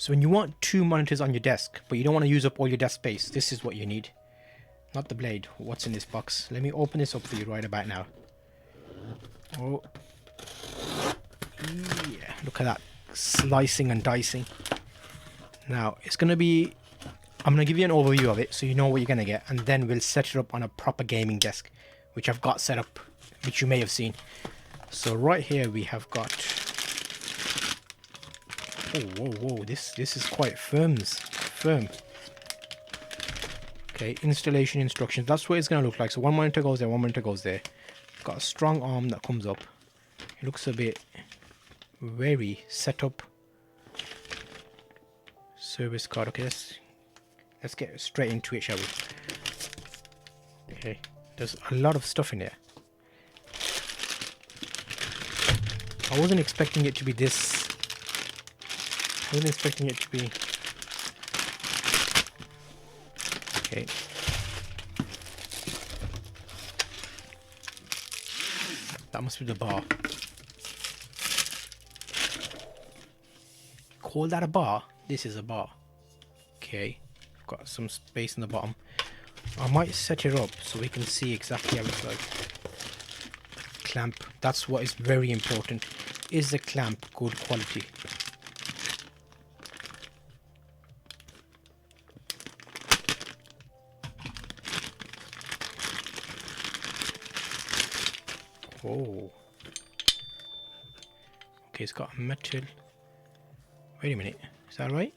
So when you want two monitors on your desk, but you don't want to use up all your desk space, this is what you need. Not the blade. What's in this box? Let me open this up for you right about now. Oh. Yeah, look at that. Slicing and dicing. Now, it's going to be... I'm going to give you an overview of it so you know what you're going to get. And then we'll set it up on a proper gaming desk, which I've got set up, which you may have seen. So right here we have got... Oh, whoa. This is quite firm. Okay, installation instructions. That's what it's going to look like. So one monitor goes there, one monitor goes there. Got a strong arm that comes up. It looks a bit very set up. Service card. Okay, let's get straight into it, shall we? Okay, there's a lot of stuff in there. I wasn't expecting it to be this. I wasn't expecting it to be. Okay. That must be the bar. Call that a bar? This is a bar. Okay. Got some space in the bottom. I might set it up so we can see exactly how it's like. Clamp. That's what is very important. Is the clamp good quality? Oh. Okay, it's got a metal. Wait a minute. Is that right?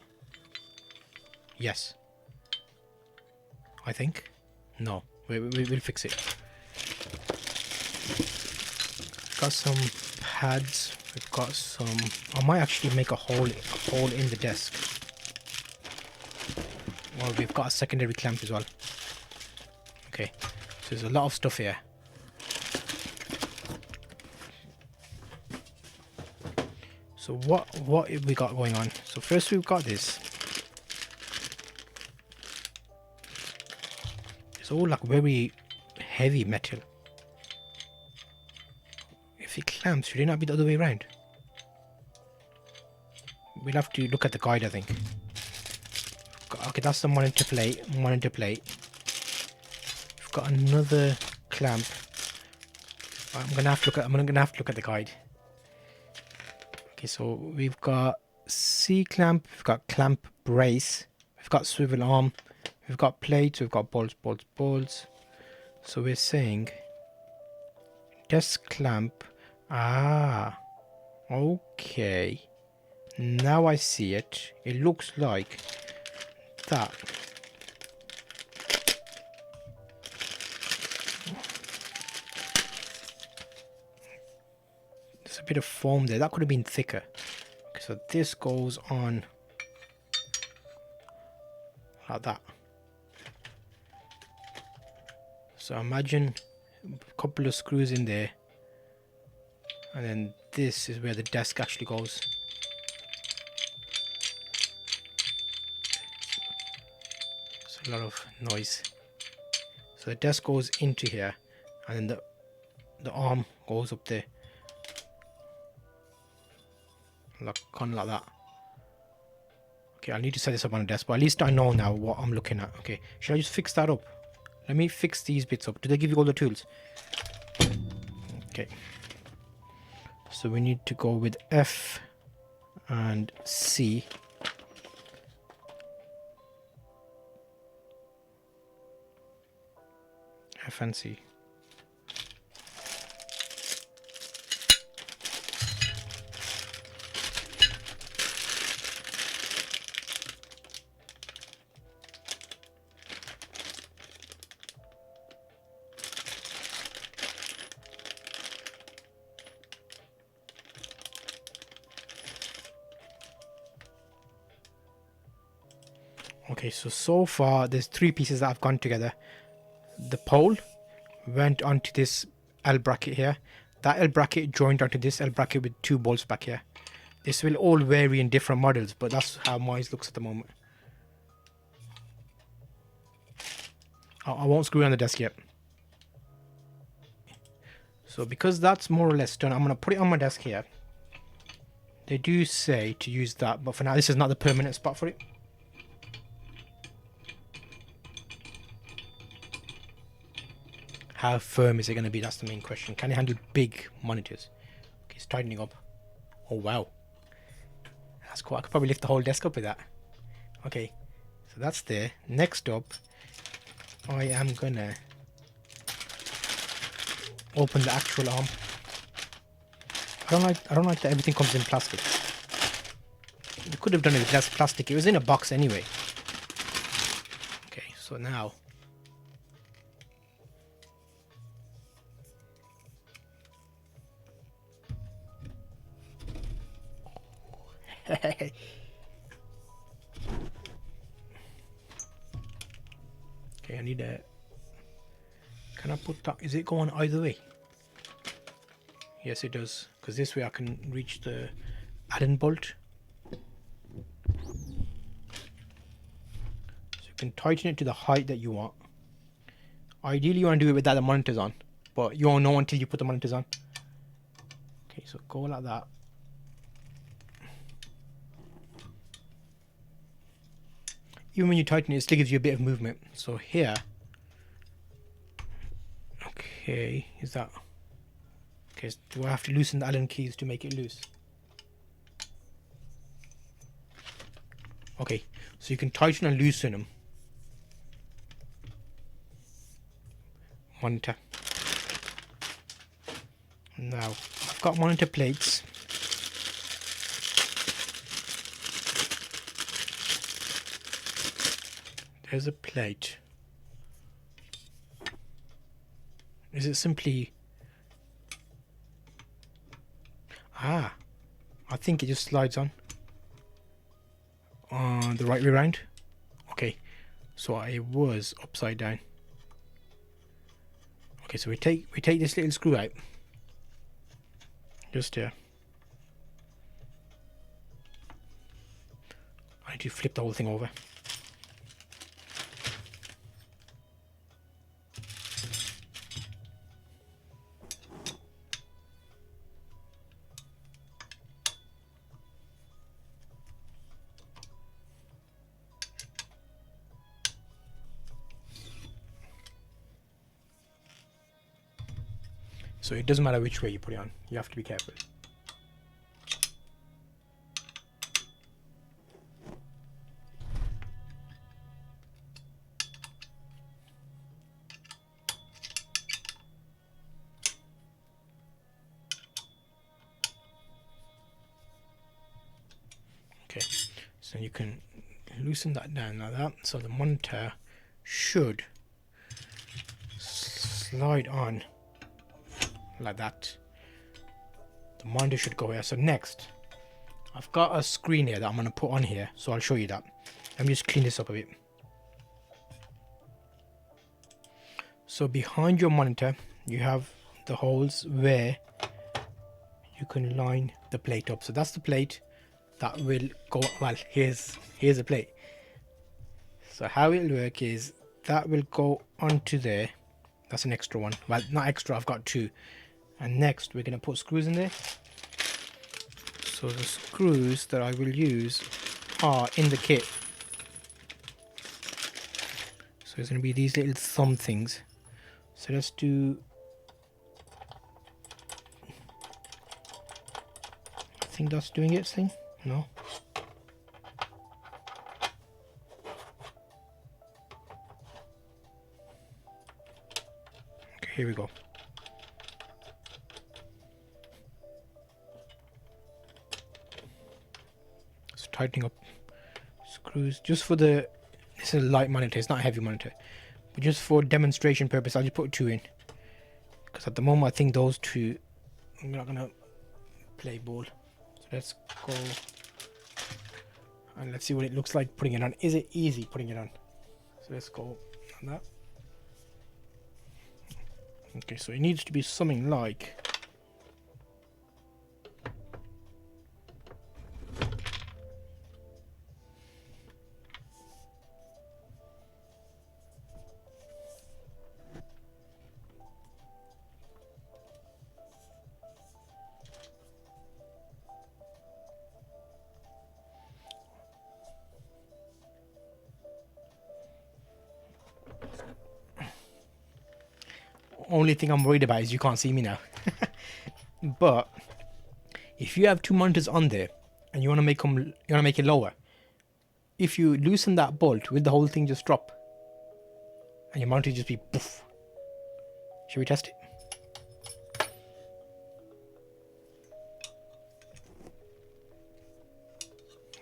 Yes. I think. No. We'll fix it. Got some pads. We've got some... I might actually make a hole in the desk. Well, we've got a secondary clamp as well. Okay. So there's a lot of stuff here. So what have we got going on? So first we've got this. It's all like very heavy metal. If it clamps, should it not be the other way around? We'll have to look at the guide, I think. Okay, that's the monitor plate. We've got another clamp. I'm gonna have to look at the guide. Okay, so we've got C-clamp, we've got clamp brace, we've got swivel arm, we've got plates, we've got bolts. So we're saying desk clamp. Ah, okay. Now I see it. It looks like that. There's a bit of foam there. That could have been thicker. Okay, so this goes on like that. So imagine a couple of screws in there. And then this is where the desk actually goes. It's a lot of noise. So the desk goes into here. And then the arm goes up there. Like, kind of like that. Okay, I need to set this up on a desk, but at least I know now what I'm looking at. Okay, should I just fix that up? Let me fix these bits up. Do they give you all the tools? Okay. So we need to go with F and C. F and C. Okay, so far there's three pieces that have gone together. The pole went onto this L bracket here. That L bracket joined onto this L bracket with two bolts back here. This will all vary in different models, but that's how mine looks at the moment. I won't screw it on the desk yet. So because that's more or less done, I'm going to put it on my desk here. They do say to use that, but for now this is not the permanent spot for it. How firm is it going to be? That's the main question. Can it handle big monitors? Okay, it's tightening up. Oh wow, that's cool. I could probably lift the whole desk up with that. Okay, so that's there. Next up, I am gonna open the actual arm. I don't like that everything comes in plastic. You could have done it with less plastic. It was in a box anyway. Okay, so now okay, I need a... Can I put that... Is it going either way? Yes, it does. Because this way I can reach the Allen bolt. So you can tighten it to the height that you want. Ideally you want to do it without the monitors on. But you won't know until you put the monitors on. Okay, so go like that. Even when you tighten it, it still gives you a bit of movement. So here... Okay, is that... Okay, so do I have to loosen the Allen keys to make it loose? Okay, so you can tighten and loosen them. Monitor. Now, I've got monitor plates. There's a plate. Is it simply... Ah, I think it just slides on the right way around. Okay, so I was upside down. Okay, so we take this little screw out. Just here. I need to flip the whole thing over. So it doesn't matter which way you put it on, you have to be careful. Okay, so you can loosen that down like that, so the monitor should slide on like that. The monitor should go here. So next, I've got a screen here that I'm going to put on here, so I'll show you that. Let me just clean this up a bit. So behind your monitor, you have the holes where you can line the plate up. So that's the plate that will go, well, here's a plate. So how it'll work is that will go onto there. That's an extra one. Well, not extra, I've got two. And next we're going to put screws in there. So the screws that I will use are in the kit. So it's going to be these little thumb things. So let's do... I think that's doing its thing. No. Okay, here we go. So tightening up screws just for the... This is a light monitor, it's not a heavy monitor. But just for demonstration purpose, I'll just put two in. Because at the moment I think those two... I'm not going to play ball. So let's go... And let's see what it looks like putting it on. Is it easy putting it on? So let's go on that. Okay, so it needs to be something like... only thing I'm worried about is you can't see me now. But if you have two monitors on there and you want to make it lower, if you loosen that bolt, will the whole thing just drop? And your monitor just be poof. Should we test it?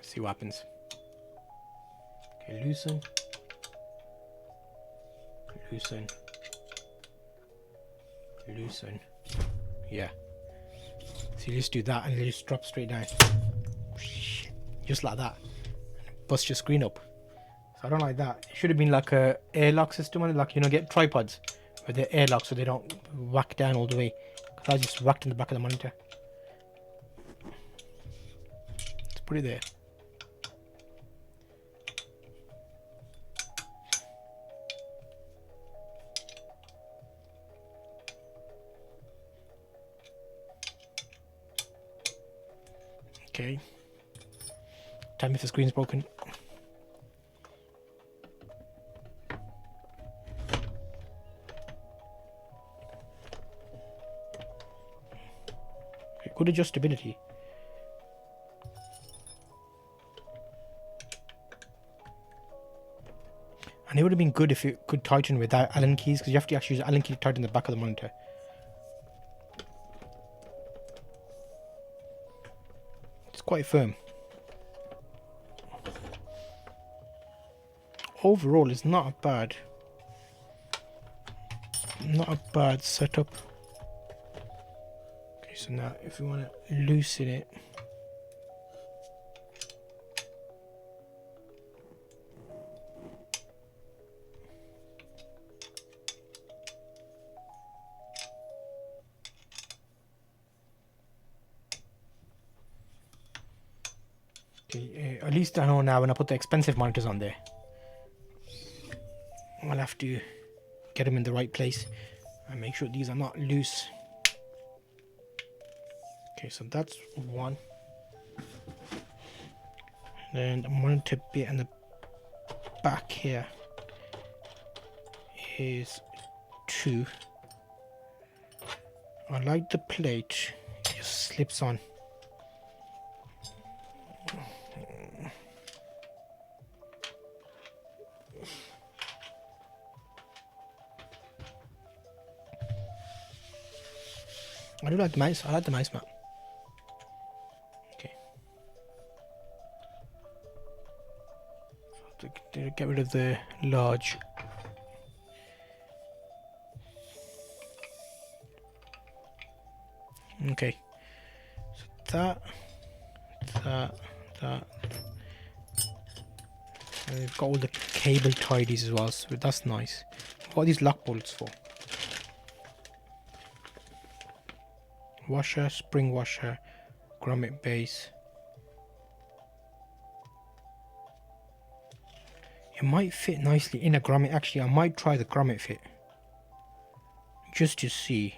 See what happens. Okay, loosen. Loosen. Loosen. Yeah. So you just do that and it just drops straight down. Just like that. Bust your screen up. So I don't like that. It should have been like a airlock system on it, like, you know, get tripods with the airlock so they don't whack down all the way. Because I just whacked in the back of the monitor. Let's put it there. Okay. Tell me if the screen's broken. Good adjustability. And it would have been good if it could tighten without Allen keys, because you have to actually use Allen key to tighten the back of the monitor. It's quite firm. Overall, it's not a bad setup. Okay, so now if we want to loosen it, okay, at least I know now when I put the expensive monitors on there, I'll have to get them in the right place and make sure these are not loose. Okay, so that's one. Then the monitor bit and the back here is two. I like the plate, it just slips on. I do like the mouse. I like the mouse mat. Okay. So to get rid of the large. Okay. So that. And we've got all the cable tidies as well, so that's nice. What are these lock bolts for? Washer, spring washer, grommet base. It might fit nicely in a grommet. Actually, I might try the grommet fit just to see.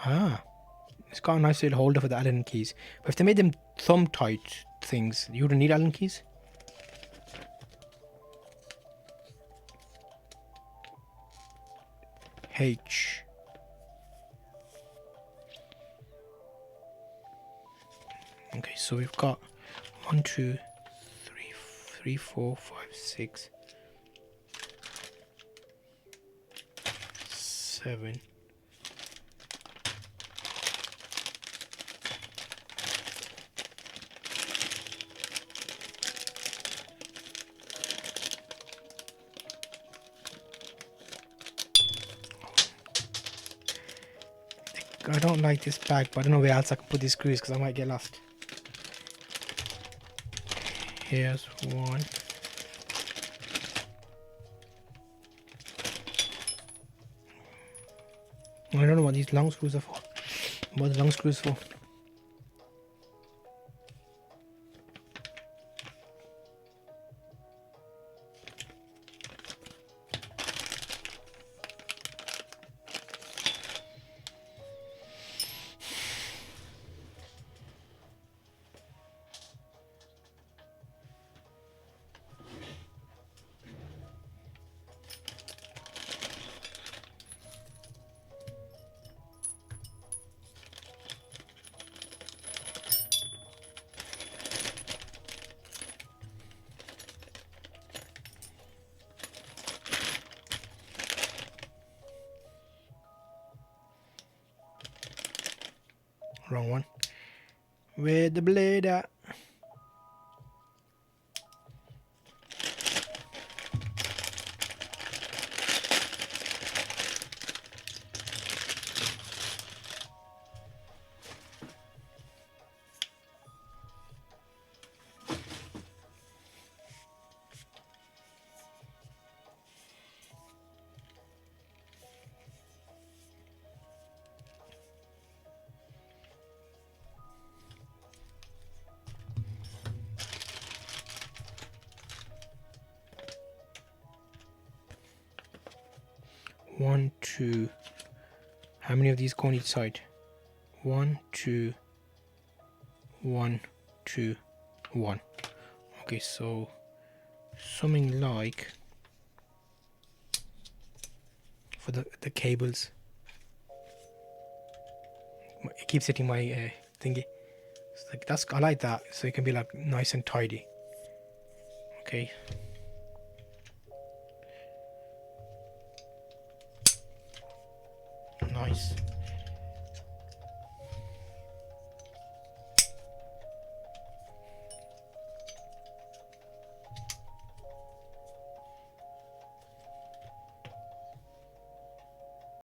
Ah, it's got a nice little holder for the Allen keys. But if they made them thumb tight things, you wouldn't need Allen keys. H. Okay, so we've got 1, 2, 3, 4, 5, 6, 7. I don't like this bag, but I don't know where else I can put these screws because I might get lost. Here's one. I don't know what these long screws are for. What are the long screws for? wrong one. Where the blade at? One, two. How many of these go on each side? 1, 2, 1, 2, 1. Okay, so something like for the cables. It keeps hitting my thingy. It's like I like that, so it can be like nice and tidy. Okay. Nice.